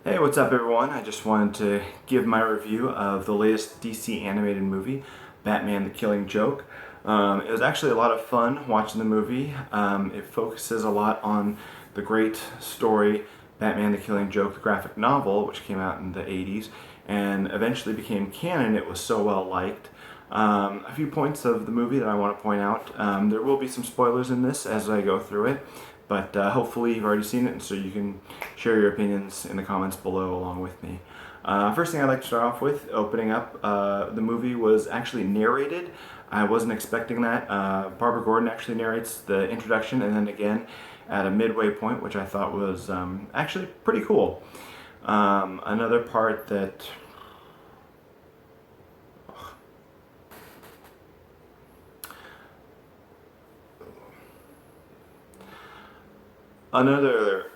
Hey, what's up everyone? I just wanted to give my review of the latest DC animated movie, Batman the Killing Joke. It was actually a lot of fun watching the movie. It focuses a lot on the great story, Batman the Killing Joke, the graphic novel, which came out in the 80s and eventually became canon. It was so well liked. A few points of the movie that I want to point out. There will be some spoilers in this as I go through it, but hopefully you've already seen it, and so you can share your opinions in the comments below along with me. First thing I'd like to start off with, opening up, the movie was actually narrated. I wasn't expecting that. Barbara Gordon actually narrates the introduction and then again at a midway point, which I thought was actually pretty cool. Another part that Another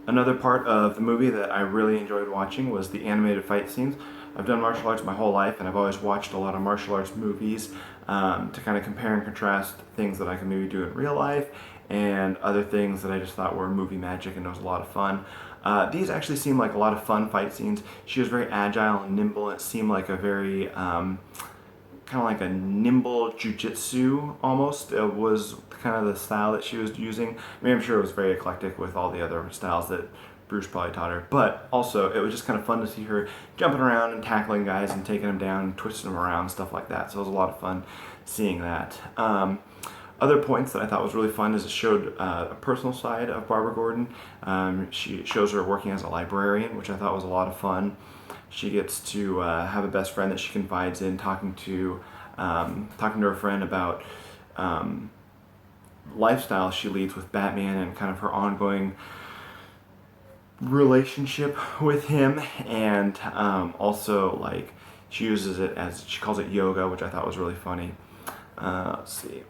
another part of the movie that I really enjoyed watching was the animated fight scenes. I've done martial arts my whole life, and I've always watched a lot of martial arts movies to kind of compare and contrast things that I can maybe do in real life and other things that I just thought were movie magic, and it was a lot of fun. These actually seemed like a lot of fun fight scenes. She was very agile and nimble, and it seemed like a very kind of like a nimble jujitsu almost. It was kind of the style that she was using. I mean, I'm sure it was very eclectic with all the other styles that Bruce probably taught her, but also it was just kind of fun to see her jumping around and tackling guys and taking them down and twisting them around, stuff like that. So it was a lot of fun seeing that. Other points that I thought was really fun is it showed a personal side of Barbara Gordon. She shows her working as a librarian, which I thought was a lot of fun. She gets to have a best friend that she confides in, talking to her friend about lifestyle she leads with Batman and kind of her ongoing relationship with him, and also like she uses it as, she calls it yoga, which I thought was really funny. Let's see.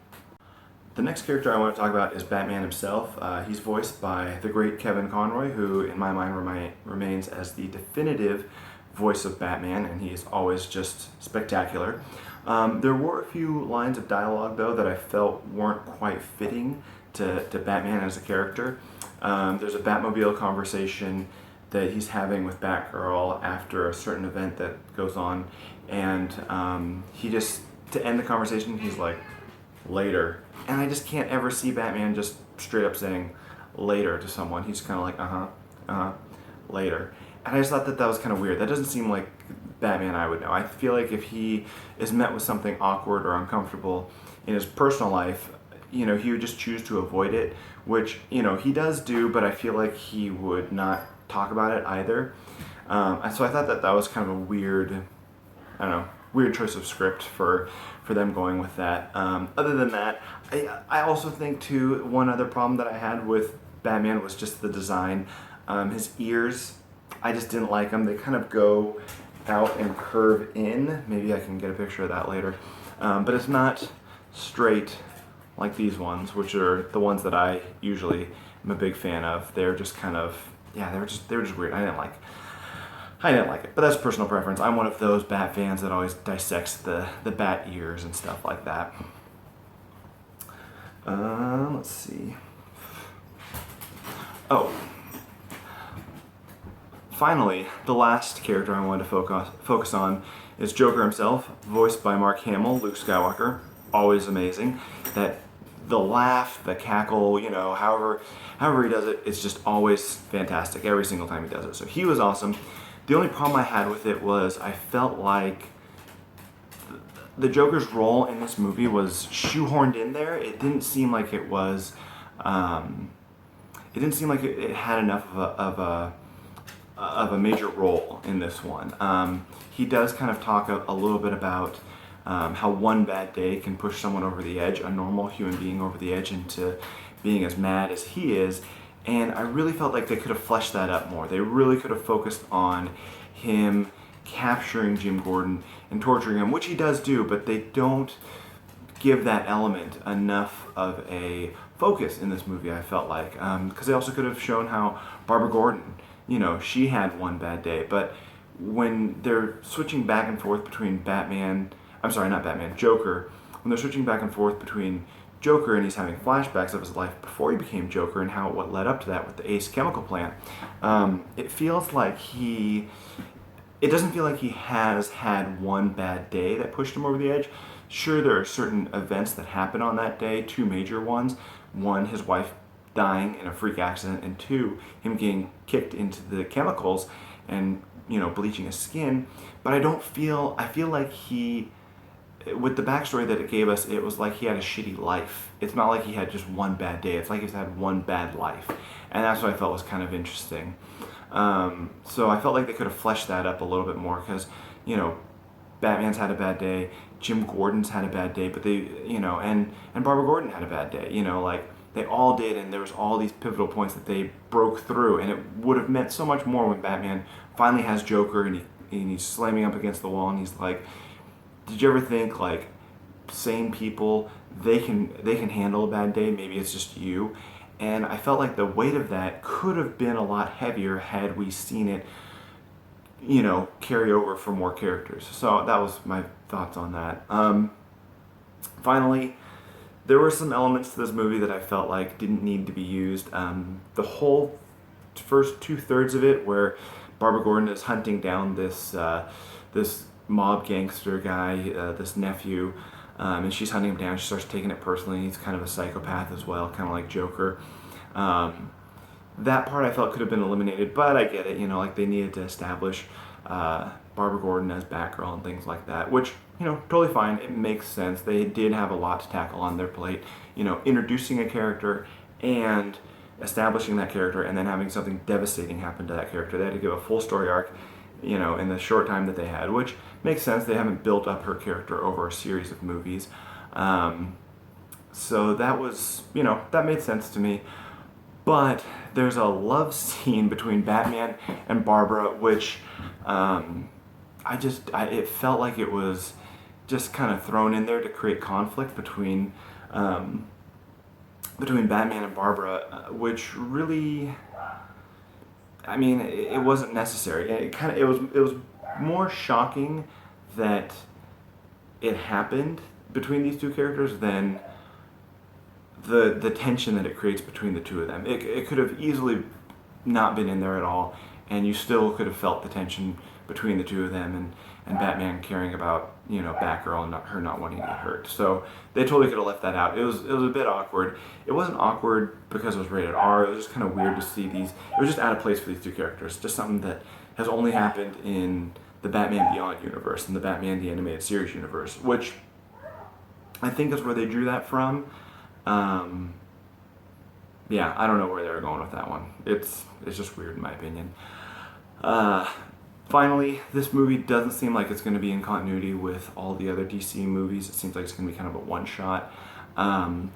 The next character I want to talk about is Batman himself. He's voiced by the great Kevin Conroy, who in my mind remains as the definitive voice of Batman, and he's always just spectacular. There were a few lines of dialogue, though, that I felt weren't quite fitting to Batman as a character. There's a Batmobile conversation that he's having with Batgirl after a certain event that goes on, and he just, to end the conversation, he's like, later. And I just can't ever see Batman just straight up saying later to someone. He's kind of like, later. And I just thought that that was kind of weird. That doesn't seem like Batman I would know. I feel like if he is met with something awkward or uncomfortable in his personal life, he would just choose to avoid it, which, he does do, but I feel like he would not talk about it either. And so I thought that that was kind of a weird, I don't know, weird choice of script for them going with that. Other than that, I also think too, one other problem that I had with Batman was just the design. His ears, I just didn't like them. They kind of go out and curve in. Maybe I can get a picture of that later. But it's not straight like these ones, which are the ones that I usually am a big fan of. They're just kind of, yeah, they were just weird. I didn't like it, but that's personal preference. I'm one of those Bat fans that always dissects the bat ears and stuff like that. Let's see. Oh, finally, the last character I wanted to focus on is Joker himself, voiced by Mark Hamill, Luke Skywalker. Always amazing. The laugh, the cackle, however he does it, it's just always fantastic every single time he does it. So he was awesome. The only problem I had with it was I felt like the Joker's role in this movie was shoehorned in there. It didn't seem like it was. It didn't seem like it had enough of a major role in this one. He does kind of talk a little bit about how one bad day can push someone over the edge, a normal human being over the edge, into being as mad as he is. And I really felt like they could have fleshed that up more. They really could have focused on him capturing Jim Gordon and torturing him, which he does do, but they don't give that element enough of a focus in this movie, I felt like. Because they also could have shown how Barbara Gordon, she had one bad day, but when they're switching back and forth between Joker, when they're switching back and forth between Joker, and he's having flashbacks of his life before he became Joker and what led up to that with the Ace chemical plant. It feels like it doesn't feel like he has had one bad day that pushed him over the edge. Sure, there are certain events that happen on that day, two major ones. One, his wife dying in a freak accident, and two, him getting kicked into the chemicals and, bleaching his skin. But I feel like with the backstory that it gave us, it was like he had a shitty life. It's not like he had just one bad day. It's like he's had one bad life. And that's what I felt was kind of interesting. So I felt like they could have fleshed that up a little bit more because, Batman's had a bad day, Jim Gordon's had a bad day, but they, and Barbara Gordon had a bad day, like they all did, and there was all these pivotal points that they broke through, and it would have meant so much more when Batman finally has Joker and he's slamming up against the wall and he's like, did you ever think like sane people, they can handle a bad day, maybe it's just you? And I felt like the weight of that could have been a lot heavier had we seen it, carry over for more characters. So that was my thoughts on that. Finally, there were some elements to this movie that I felt like didn't need to be used. The whole first 2/3 of it, where Barbara Gordon is hunting down this mob gangster guy, this nephew, and she's hunting him down. She starts taking it personally. He's kind of a psychopath as well, kind of like Joker. That part I felt could have been eliminated, but I get it. Like they needed to establish Barbara Gordon as Batgirl and things like that, which, totally fine. It makes sense. They did have a lot to tackle on their plate. Introducing a character and establishing that character and then having something devastating happen to that character. They had to give a full story arc, in the short time that they had, which makes sense. They haven't built up her character over a series of movies. So that was, that made sense to me. But there's a love scene between Batman and Barbara, which it felt like it was just kind of thrown in there to create conflict between Batman and Barbara, which really, it wasn't necessary. It was more shocking that it happened between these two characters than the tension that it creates between the two of them. It could have easily not been in there at all, and you still could have felt the tension between the two of them, and Batman caring about, Batgirl and her not wanting to get hurt. So they totally could have left that out. It was a bit awkward. It wasn't awkward because it was rated R. It was just kind of weird to see these. It was just out of place for these two characters. Just something that has only happened in the Batman Beyond universe and the Batman the Animated Series universe, which I think is where they drew that from. Yeah, I don't know where they were going with that one. It's just weird in my opinion. Finally, this movie doesn't seem like it's going to be in continuity with all the other DC movies. It seems like it's going to be kind of a one-shot,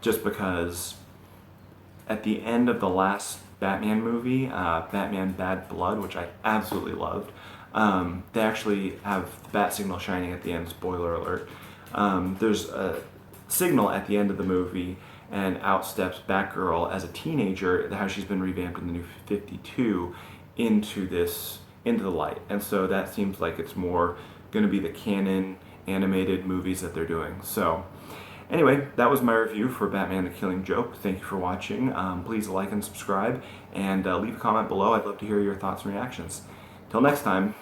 just because at the end of the last Batman movie, Batman Bad Blood, which I absolutely loved, they actually have the bat signal shining at the end, spoiler alert. There's a signal at the end of the movie, and out steps Batgirl as a teenager, how she's been revamped in the New 52, into the light. And so that seems like it's more going to be the canon animated movies that they're doing. So anyway, that was my review for Batman the Killing Joke. Thank you for watching. Please like and subscribe, and leave a comment below. I'd love to hear your thoughts and reactions. Till next time.